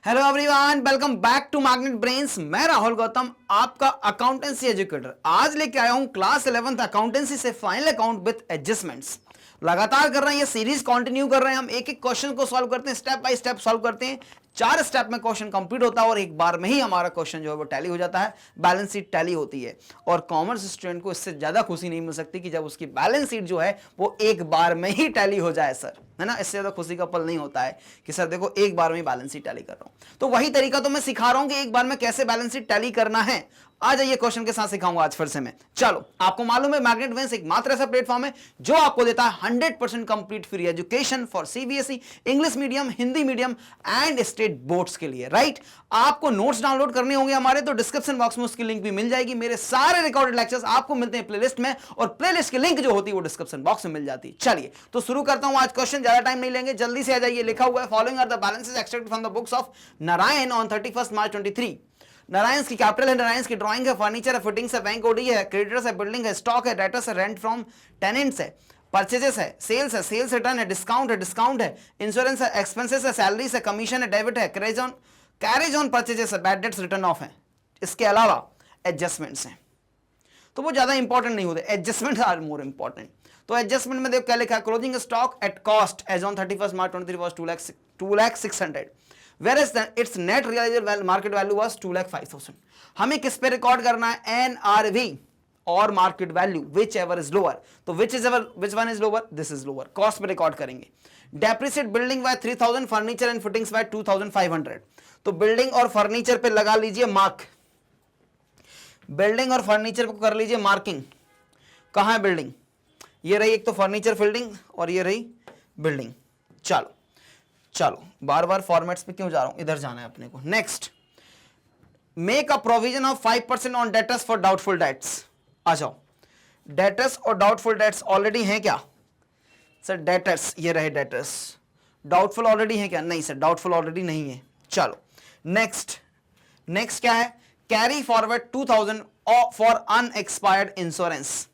Hello everyone, welcome back to Magnet Brains. मैं राहुल गौतम, आपका accountancy educator. आज लेके आया हूं क्लास 11th अकाउंटेंसी से फाइनल अकाउंट विद एडजस्टमेंट्स। लगातार कर रहे हैं, ये सीरीज कंटिन्यू कर रहे हैं। हम एक एक क्वेश्चन को सॉल्व करते हैं, स्टेप बाय स्टेप सॉल्व करते हैं। 4 स्टेप में क्वेश्चन कंप्लीट होता है और एक बार में ही हमारा क्वेश्चन जो है वो टैली हो जाता है, बैलेंस शीट टैली होती है। और कॉमर्स स्टूडेंट को इससे ज्यादा खुशी नहीं मिल सकती कि जब उसकी बैलेंस शीट जो है वो एक बार में ही टैली हो जाए सर, है ना। इससे ज्यादा खुशी का पल नहीं होता है कि सर देखो एक बार में ही बैलेंस शीट टैली कर रहा हूं। तो वही तरीका तो मैं सिखा रहा हूं कि एक बार में कैसे बैलेंस शीट टैली करना है। आ जाइए, क्वेश्चन के साथ सिखाऊंगा आज फिर से मैं। चलो, आपको मालूम है मैग्नेट ब्रेन्स एक मात्र ऐसा प्लेटफॉर्म है जो आपको देता है 100% complete free education for CBSE, English medium, Hindi medium and state boards के लिए, राइट। आपको नोट्स डाउनलोड करने होंगे हमारे, तो डिस्क्रिप्शन बॉक्स में उसकी लिंक भी मिल जाएगी। मेरे सारे रिकॉर्डेड लेक्चर्स आपको मिलते हैं प्लेलिस्ट में, और प्लेलिस्ट की लिंक जो होती है वो डिस्क्रिप्शन बॉक्स में मिल जाती है। चलिए तो शुरू करता हूं आज क्वेश्चन, ज्यादा टाइम नहीं लेंगे, जल्दी से आ जाइए। लिखा हुआ है, following are the balances extracted from the books of Narayan on 31 March 23। Narayan की कैपिटल है, नारायण की ड्राइंग है, फर्नीचर है, फिटिंग्स है, बैंक ओडी है, क्रेडिटर्स है, बिल्डिंग है, स्टॉक है, डेटर्स है, रेंट फ्रॉम टेनेंट्स है, परचेजेस है, सेल्स रिटर्न है, डिस्काउंट है, इंश्योरेंस है, एक्सपेंसेस है, सैलरीज है, कमीशन है, डेबिट है, कैरेज ऑन परचेजेस है, बैड डेट्स रिटर्न ऑफ है। इसके अलावा एडजस्टमेंट्स हैं, तो वो ज्यादा इंपॉर्टेंट नहीं होते, एडजस्टमेंट आर मोर इंपॉर्टेंट। तो एडजस्टमेंट में देखो क्या लिखा है, closing stock at cost as on 31 March 23 was 2,06,000, whereas its net realized market value was 2,05,000। हमें किस पे रिकॉर्ड करना है, एनआरवी और market value, which ever is lower. तो which one is lower, this is lower, cost पे record करेंगे। Depreciate building by 3,000, furniture and fittings by 2,500। तो बिल्डिंग और फर्नीचर पे लगा लीजिए मार्क, बिल्डिंग और फर्नीचर को कर लीजिए मार्किंग। कहां है बिल्डिंग, ये रही एक तो फर्नीचर बिल्डिंग और ये रही बिल्डिंग। चलो चलो, बार बार फॉर्मेट्स पे क्यों जा रहा हूं, इधर जाना है अपने को। Next, make a provision of 5% on debtors for doubtful debts. आ जाओ, डेटर्स और डाउटफुल डेट्स ऑलरेडी हैं क्या सर, डेटर्स ये रहे डेटर्स। डाउटफुल ऑलरेडी है क्या, नहीं सर डाउटफुल ऑलरेडी नहीं है। चलो नेक्स्ट, नेक्स्ट क्या है, carry forward 2,000 for unexpired insurance.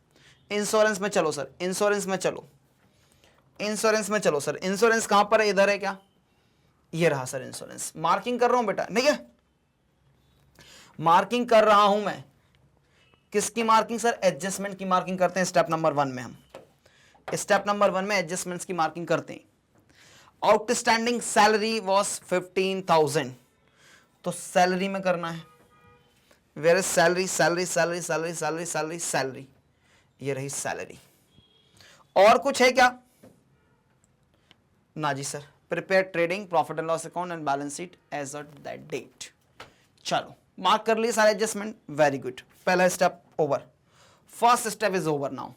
Insurance में चलो सर, इंश्योरेंस में चलो, इंश्योरेंस में चलो सर। इंश्योरेंस कहां पर है, इधर है क्या, ये रहा सर इंश्योरेंस। मार्किंग कर रहा हूं बेटा, ठीक है, मार्किंग कर रहा हूं मैं। किसकी मार्किंग सर, एडजस्टमेंट की मार्किंग करते हैं स्टेप नंबर 1 में। हम स्टेप नंबर 1 में एडजस्टमेंट्स की मार्किंग करते हैं। आउटस्टैंडिंग सैलरी वॉज 15,000, तो सैलरी में करना है। Where is salary, salary salary salary salary salary salary, ये रही सैलरी। और कुछ है क्या, ना जी sir. Prepare trading profit and loss account and balance sheet as of that date. चलो मार्क कर लिए सारे एडजस्टमेंट, वेरी गुड। पहला step over, first step is over now.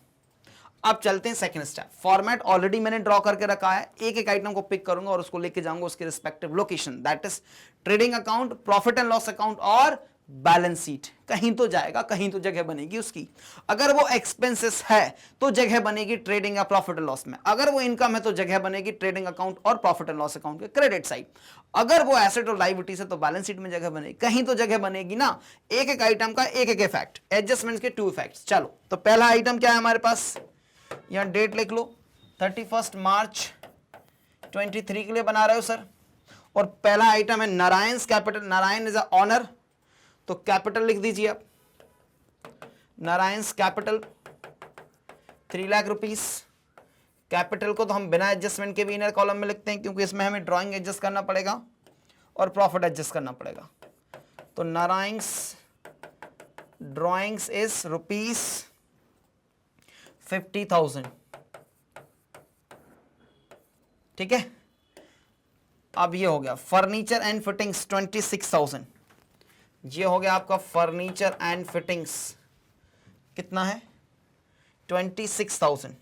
अब चलते हैं सेकंड स्टेप। फॉर्मेट ऑलरेडी मैंने ड्रॉ करके रखा है, एक एक आइटम को पिक करूंगा और उसको लेके जाऊंगा उसके respective location, that is trading account, profit and loss account और बैलेंस शीट। कहीं तो जाएगा, कहीं तो जगह बनेगी उसकी। अगर वो एक्सपेंसेस है तो जगह बनेगी ट्रेडिंग या प्रॉफिट एंड लॉस में, अगर वो इनकम है तो जगह बनेगी ट्रेडिंग अकाउंट और प्रॉफिट एंड लॉस अकाउंट के क्रेडिट साइड, अगर वो एसेट और लायबिलिटीज है तो बैलेंस शीट में जगह बनेगी, कहीं तो जगह बनेगी ना। एक एक आइटम का एक एक इफेक्ट, एडजस्टमेंट के 2 इफेक्ट्स। चलो तो पहला आइटम क्या है हमारे पास, यहां डेट लिख लो, 31 मार्च 23 के लिए बना रहे हो सर। और पहला आइटम है Narayan capital, Narayan is a owner, तो कैपिटल लिख दीजिए आप, Narayan capital 3 lakh rupees. Capital को तो हम बिना एडजस्टमेंट के भी इनर कॉलम में लिखते हैं, क्योंकि इसमें हमें ड्राइंग एडजस्ट करना पड़ेगा और प्रॉफिट एडजस्ट करना पड़ेगा। तो नारायण ड्राइंग्स इज ₹50,000, ठीक है। अब ये हो गया फर्नीचर एंड फिटिंग्स 26,000, ये हो गया आपका फर्नीचर एंड फिटिंग्स, कितना है 26,000,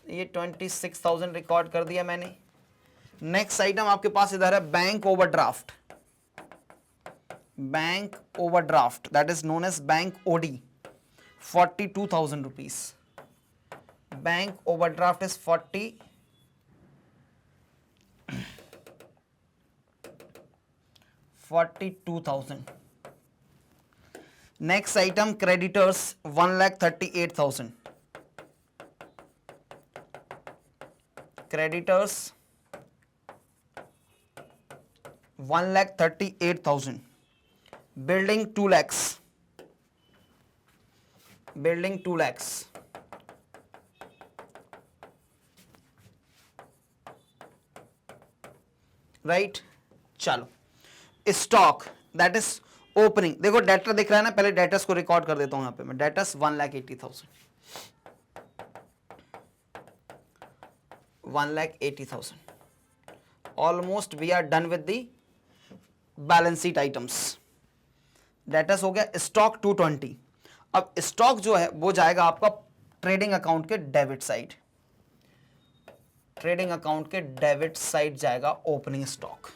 ये 26,000 रिकॉर्ड कर दिया मैंने। नेक्स्ट आइटम आपके पास इधर है bank overdraft, bank overdraft that is known as bank OD, 42,000 rupees. Bank overdraft is 42,000। Next item creditors 1,38,000, creditors 1,38,000, building 2 lakhs, building 2 lakhs, right. चलो स्टॉक दैट इज ओपनिंग, देखो डेटर दिख रहा है ना, पहले डेटर्स को रिकॉर्ड कर देता हूं यहां पे मैं, debtors 1,80,000, 1,80,000, almost we are done with the balance sheet items. Debtors हो गया। स्टॉक 220, अब स्टॉक जो है वो जाएगा आपका ट्रेडिंग अकाउंट के डेबिट साइड, ट्रेडिंग अकाउंट के डेबिट साइड जाएगा opening stock,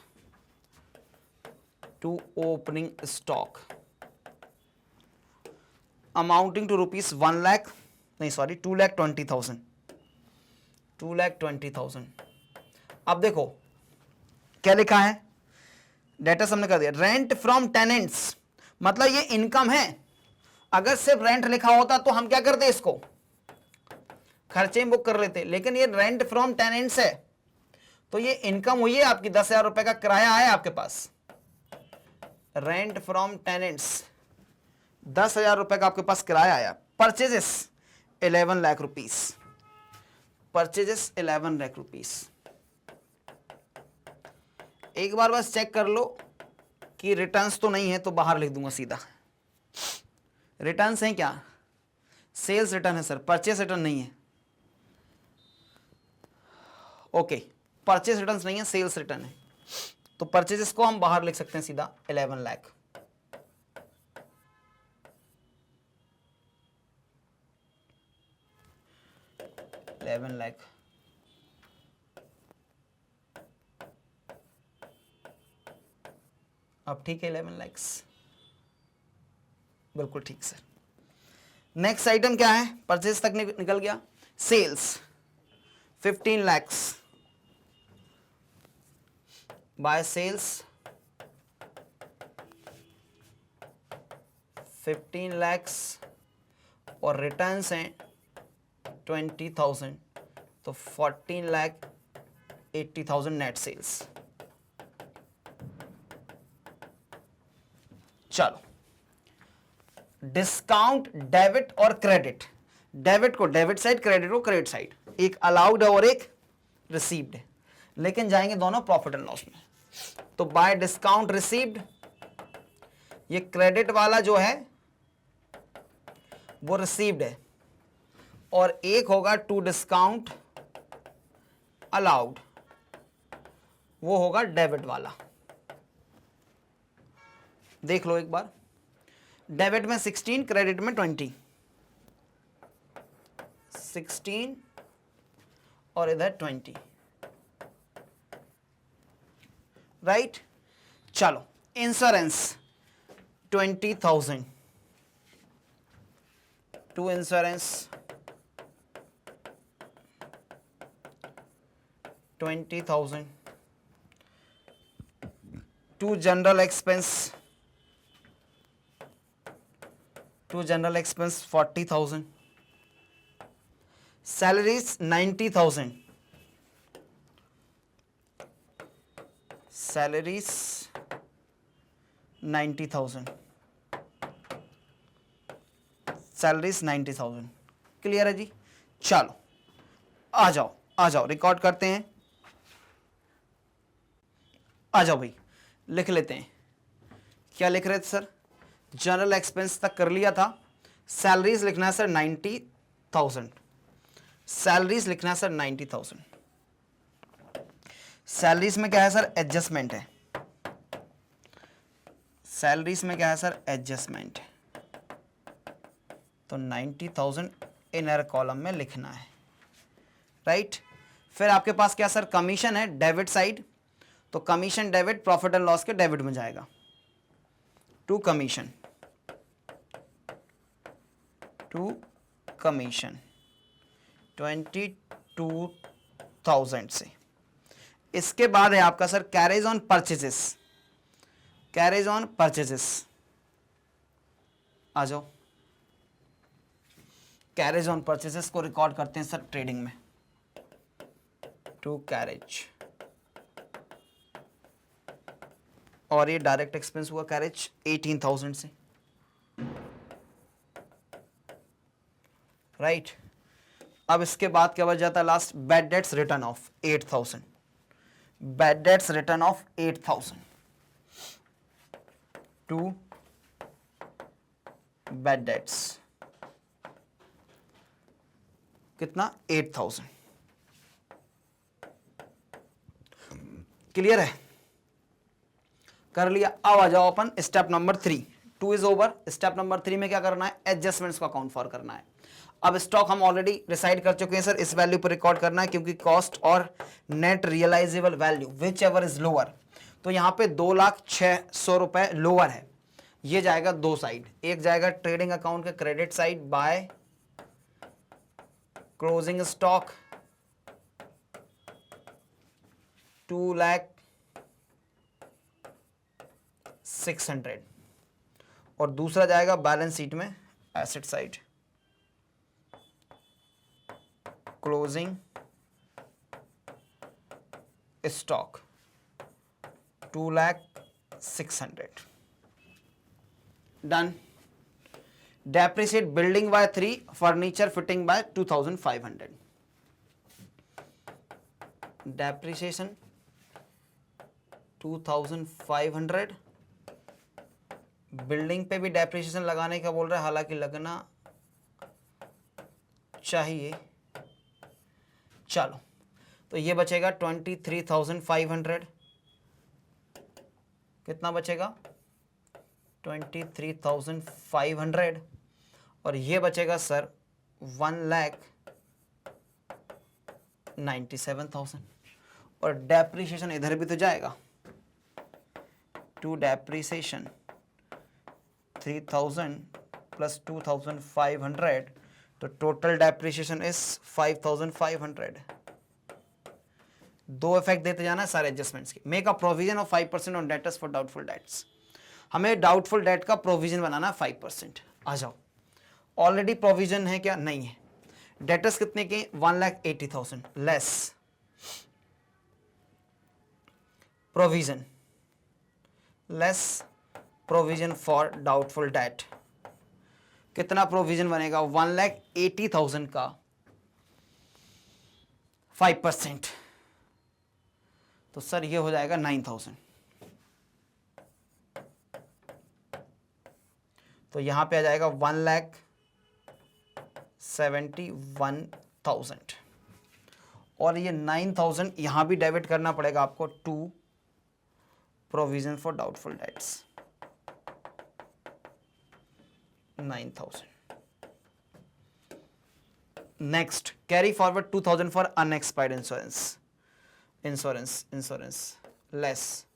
to opening stock amounting to rupees 2,20,000, 2,20,000। अब देखो क्या लिखा है, डेटा हमने कर दिया। रेंट फ्रॉम टेनेंट्स, मतलब ये इनकम है। अगर सिर्फ रेंट लिखा होता तो हम क्या करते, इसको खर्चे में बुक कर लेते, लेकिन ये रेंट फ्रॉम टेनेंट्स है तो ये इनकम हुई है आपकी। 10,000 रुपए का किराया आया आपके पास, रेंट फ्रॉम टेनेंट्स 10,000 रुपए का आपके पास किराया आया। Purchases 11 lakh rupees, purchases 11 lakh rupees. एक बार बस चेक कर लो कि रिटर्न्स तो नहीं है, तो बाहर लिख दूंगा सीधा। रिटर्न्स हैं क्या, सेल्स रिटर्न है सर, परचेस रिटर्न नहीं है। ओके, परचेस रिटर्न्स नहीं है, सेल्स रिटर्न है, तो परचेजेस को हम बाहर लिख सकते हैं सीधा 11 लाख। अब ठीक है, 11 लाख, बिल्कुल ठीक सर। नेक्स्ट आइटम क्या है, परचेज तक निकल गया। Sales 15 lakh, by sales 15 lakh और रिटर्न्स हैं 20,000, तो 14,80,000 नेट सेल्स। चलो डिस्काउंट डेबिट और क्रेडिट, डेबिट को डेबिट साइड, क्रेडिट को क्रेडिट साइड, एक अलाउड है और एक रिसीव्ड है, लेकिन जाएंगे दोनों प्रॉफिट एंड लॉस में। तो बाय डिस्काउंट रिसीव्ड, ये क्रेडिट वाला जो है वो रिसीव्ड है, और एक होगा टू डिस्काउंट अलाउड, वो होगा डेबिट वाला। देख लो एक बार, डेबिट में 16, क्रेडिट में 20, 16 और इधर 20, राइट। चलो insurance 20,000, to insurance 20,000, to general expense, to general expense 40,000, salaries 90,000, salaries 90,000, salaries 90,000। Clear है जी। चलो आ जाओ, आ जाओ, रिकॉर्ड करते हैं, आ जाओ भाई, लिख लेते हैं। क्या लिख रहे थे सर, जनरल एक्सपेंस तक कर लिया था, सैलरीज लिखना है सर 90,000, सैलरीज लिखना है सर 90,000। सैलरीज में क्या है सर, एडजस्टमेंट है, सैलरीज में क्या है सर, एडजस्टमेंट, तो 90,000 इनर कॉलम में लिखना है, राइट। फिर आपके पास क्या सर, कमीशन है डेबिट साइड, तो commission debit profit and loss के डेबिट में जाएगा, टू कमीशन, टू कमीशन 22,000 से। इसके बाद है आपका sir carriage on purchases, carriage on purchases, आ जाओ, कैरेज ऑन परचेजेस को रिकॉर्ड करते हैं सर ट्रेडिंग में, टू कैरेज, और ये डायरेक्ट एक्सपेंस हुआ कैरेज 18,000 से, राइट। अब इसके बाद क्या बच जाता है last, bad debts written off 8,000, bad debts written off 8,000 to bad debts, कितना 8,000। क्लियर है, कर लिया। अब आ जाओ अपन step number 3, 2 is over. Step number 3 में क्या करना है, एडजस्टमेंट्स को अकाउंट फॉर करना है। अब स्टॉक हम ऑलरेडी डिसाइड कर चुके हैं सर, इस वैल्यू पर रिकॉर्ड करना है, क्योंकि कॉस्ट और net realisable value which ever is lower, तो यहां पे 2,06,000 रुपए लोअर है। ये जाएगा दो साइड, एक जाएगा ट्रेडिंग अकाउंट के credit side by closing stock 2,06,000, और दूसरा जाएगा बैलेंस शीट में asset side closing stock 2,06,000। Done. Depreciate building by 3, furniture fitting by 2,500। Depreciation 2,500, building पे भी डेप्रिसिएशन लगाने का बोल रहा है, हालांकि लगना चाहिए। चलो, तो ये बचेगा 23,500, कितना बचेगा 23,500, और ये बचेगा सर 1,97,000, और डेप्रिसिएशन इधर भी तो जाएगा, टू डेप्रिसिएशन 3,000 प्लस 2,500, तो टोटल डेप्रिसिएशन इज 5,500। दो इफेक्ट देते जाना है सारे एडजस्टमेंट्स के। Make a provision of 5% on debtors for doubtful dates, हमें डाउटफुल डेट का प्रोविजन बनाना है 5%। आ जाओ, ऑलरेडी प्रोविजन है क्या, नहीं है। डेटर्स कितने के, 1,80,000 less provision, less provision for doubtful debt. कितना प्रोविजन बनेगा, 1,80,000 का 5%, तो सर ये हो जाएगा 9,000। तो यहां पे आ जाएगा 1,71,000, और ये 9,000 यहां भी डेबिट करना पड़ेगा आपको to provision for doubtful debts, 9,000। Next, carry forward 2,000 for unexpired insurance less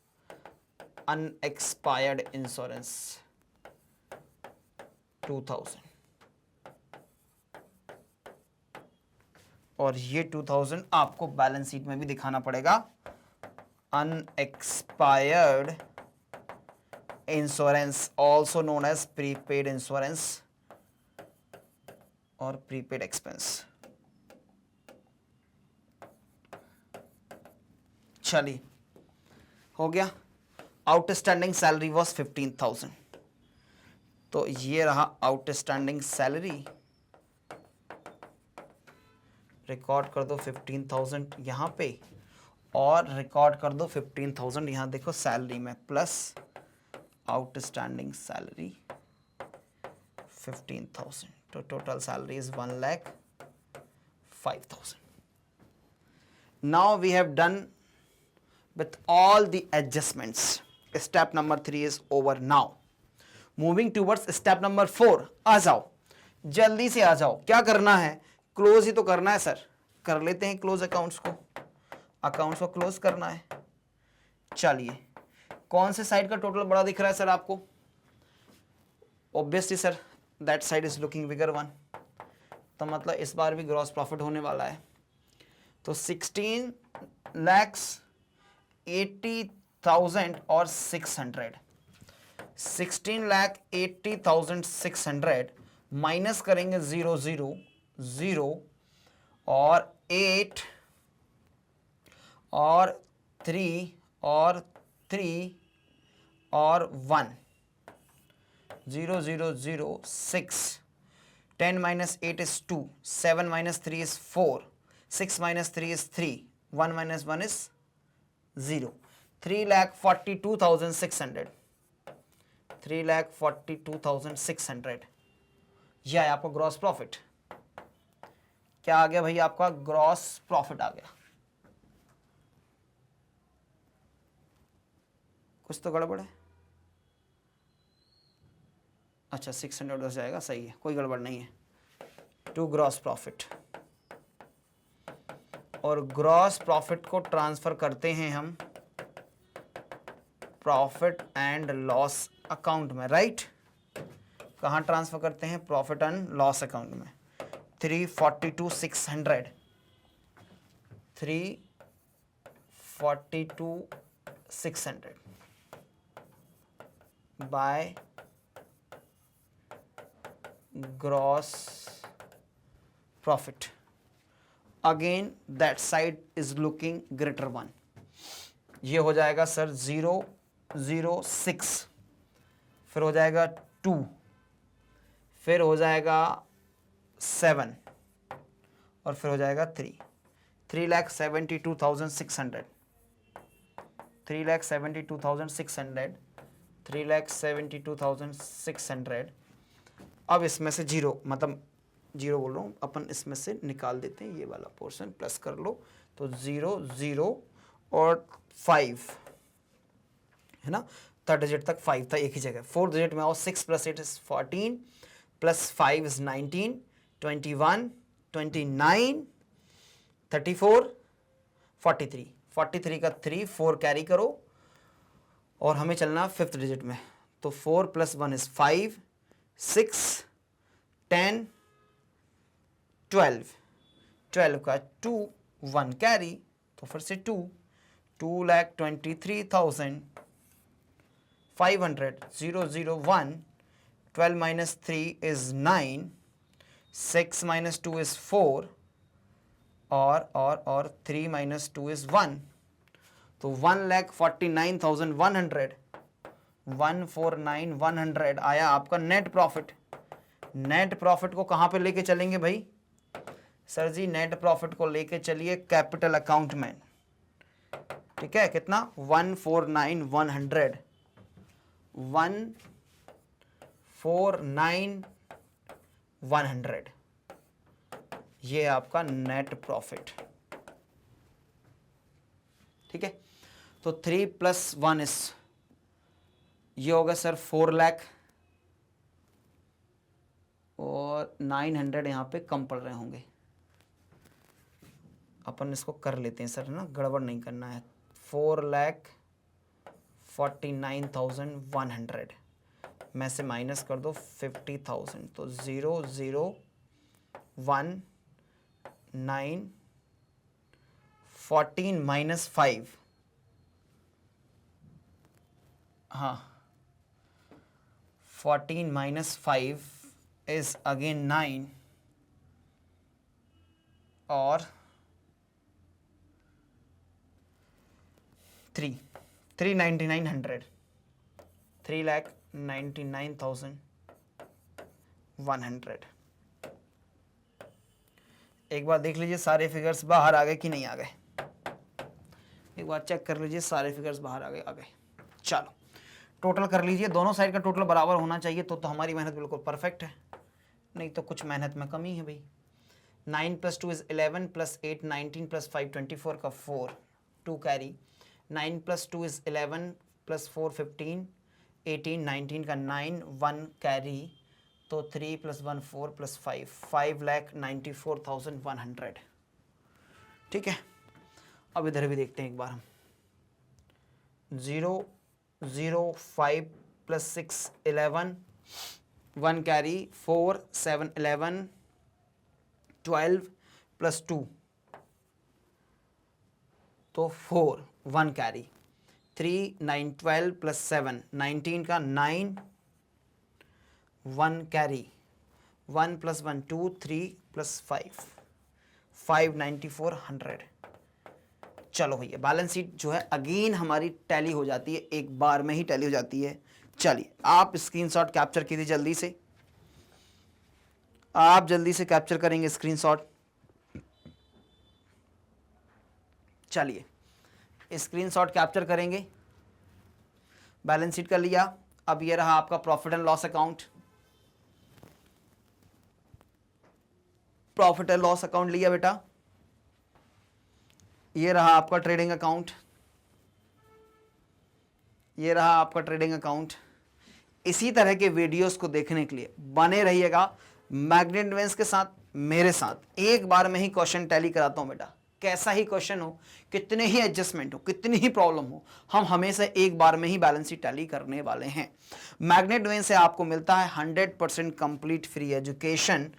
unexpired insurance 2,000, और ये 2,000 आपको बैलेंस शीट में भी दिखाना पड़ेगा। Unexpired insurance also known as prepaid insurance और प्रीपेड एक्सपेंस। चलिए, हो गया। आउटस्टैंडिंग सैलरी वॉज 15,000, तो ये रहा आउटस्टैंडिंग सैलरी, रिकॉर्ड कर दो 15,000 यहां पे, और रिकॉर्ड कर दो 15,000 यहां देखो सैलरी में, प्लस आउटस्टैंडिंग सैलरी 15,000, तो total salary is 1,05,000। Now we have done with all the adjustments. Step number 3 is over now. Moving towards step number 4. आ जाओ, जल्दी से आ जाओ। क्या करना है, क्लोज ही तो करना है सर, कर लेते हैं क्लोज अकाउंट्स को, अकाउंट्स को क्लोज करना है। चलिए, कौन से साइड का टोटल बड़ा दिख रहा है सर आपको, obviously sir that side is looking bigger one, तो मतलब इस बार भी ग्रॉस प्रॉफिट होने वाला है। तो 16,80,000 और 600, 16,80,600 माइनस करेंगे 0 0 0 और 8 और 3 और 3 और 1, 0 0 0 6, 10 minus 8 is 2, 7 minus 3 is 4, 6 minus 3 is 3, 1 minus 1 is 0. 3,42,600, 3,42,600 यह है आपका ग्रॉस प्रॉफिट। क्या आ गया भाई? आपका ग्रॉस प्रॉफिट आ गया। कुछ तो गड़बड़ है। अच्छा 600 हो जाएगा, सही है, कोई गड़बड़ नहीं है। टू ग्रॉस प्रॉफिट, और ग्रॉस प्रॉफिट को ट्रांसफर करते हैं हम प्रॉफिट एंड लॉस अकाउंट में, राइट? कहाँ ट्रांसफर करते हैं? प्रॉफिट एंड लॉस अकाउंट में। 342,600, 342,600 by gross profit. Again that side is looking greater 1। ये हो जाएगा सर 0 0 6, फिर हो जाएगा 2, फिर हो जाएगा 7, और फिर हो जाएगा 3। 3,72,600, 3,72,600, 3,72,600। अब इसमें से जीरो, मतलब जीरो बोल रहा हूँ, अपन इसमें से निकाल देते हैं, ये वाला पोर्शन प्लस कर लो, तो 0 0 और 5 है ना। थर्ड डिजिट तक 5 था एक ही जगह। फोर्थ डिजिट में आओ, 6 + 8 is 14, +5 is 19, 21, 29, 34, 43। 43 का 3, 4 कैरी करो, और हमें चलना फिफ्थ डिजिट में, तो 4 + 1 is 5, 6, 10, 12, 12 का 2, 1 कैरी, तो फिर से 2,23,500, 0 0 1, 12 minus 3 is 9, 6 minus 2 is 4, और 3 minus 2 is 1, तो 1,49,100, 149,100 आया आपका नेट प्रॉफिट। नेट प्रॉफिट को कहाँ पे लेके चलेंगे भाई? सर जी नेट प्रॉफिट को लेके चलिए कैपिटल अकाउंट में, ठीक है? कितना? 149,100, 149,100, ये आपका नेट प्रॉफिट, ठीक है? तो 3 + 1 is, ये होगा सर 4 लाख, और 900 यहाँ पे कम पड़ रहे होंगे। अपन इसको कर लेते हैं सर, है ना, गड़बड़ नहीं करना है। 4,49,100 में से माइनस कर दो 50,000, तो 0 0 1 9 14 - 5, हाँ 14 - 5 is again 9, और 3,99,100, 3,99,100। एक बार देख लीजिए सारे फिगर्स बाहर आ गए कि नहीं आ गए, एक बार चेक कर लीजिए सारे फिगर्स बाहर आ गए। चलो टोटल कर लीजिए, दोनों साइड का टोटल बराबर होना चाहिए, तो हमारी मेहनत बिल्कुल परफेक्ट है, नहीं तो कुछ मेहनत में कमी है भाई। 9 + 2 is 11, +8 19, +5 24 का 4, 2 कैरी। 9 + 2 is 11, +4 15, 18 19 का 9, 1 कैरी, तो 3 + 1 4 + 5, 5,94,100, ठीक है? अब इधर भी देखते हैं एक बार हम। 0 0 5 + 6 11, 1 कैरी, 4 7 11, 12 + 2, तो 4 1 कैरी, 3 9 12 + 7 19 का 9, 1 कैरी, 1 + 1 2, 3 + 5, 5,94,100, चलो भैया बैलेंस शीट जो है अगेन हमारी टैली हो जाती है, एक बार में ही टैली हो जाती है। चलिए आप स्क्रीनशॉट कैप्चर कीजिए जल्दी से, आप जल्दी से कैप्चर करेंगे स्क्रीनशॉट। चलिए स्क्रीनशॉट कैप्चर करेंगे, बैलेंस शीट कर लिया। अब ये रहा आपका profit and loss account, profit and loss account लिया बेटा। ये रहा आपका ट्रेडिंग अकाउंट, ये रहा आपका ट्रेडिंग अकाउंट। इसी तरह के वीडियोस को देखने के लिए बने रहिएगा मैग्नेट बेंस के साथ, मेरे साथ। एक बार में ही क्वेश्चन टैली कराता हूं बेटा, कैसा ही क्वेश्चन हो, कितने ही एडजस्टमेंट हो, कितनी ही प्रॉब्लम हो, हम हमेशा एक बार में ही बैलेंस शीट टैली करने वाले हैं। मैग्नेट बेंस से आपको मिलता है 100% complete free education.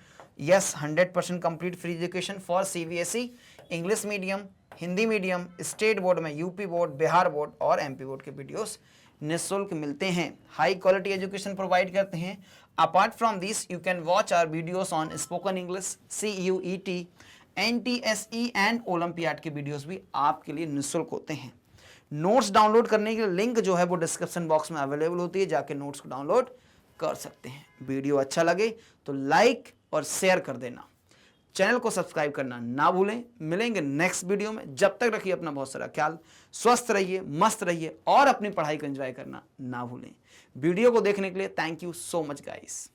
Yes, 100% complete free education for CBSE, English medium, Hindi medium, state board में यूपी बोर्ड, बिहार बोर्ड और एमपी बोर्ड के वीडियोस निःशुल्क मिलते हैं। हाई क्वालिटी एजुकेशन प्रोवाइड करते हैं। Apart from this you can watch our videos on spoken English, CUET, NTSE and Olympiad के videos भी आपके लिए निःशुल्क होते हैं। नोट्स डाउनलोड करने के लिए लिंक जो है वो डिस्क्रिप्शन बॉक्स में अवेलेबल होती है, जाके नोट्स को डाउनलोड कर सकते हैं। वीडियो अच्छा लगे तो लाइक और शेयर कर देना, चैनल को सब्सक्राइब करना ना भूलें। मिलेंगे नेक्स्ट वीडियो में, जब तक रखिए अपना बहुत सारा ख्याल, स्वस्थ रहिए, मस्त रहिए और अपनी पढ़ाई को एंजॉय करना ना भूलें। वीडियो को देखने के लिए thank you so much guys.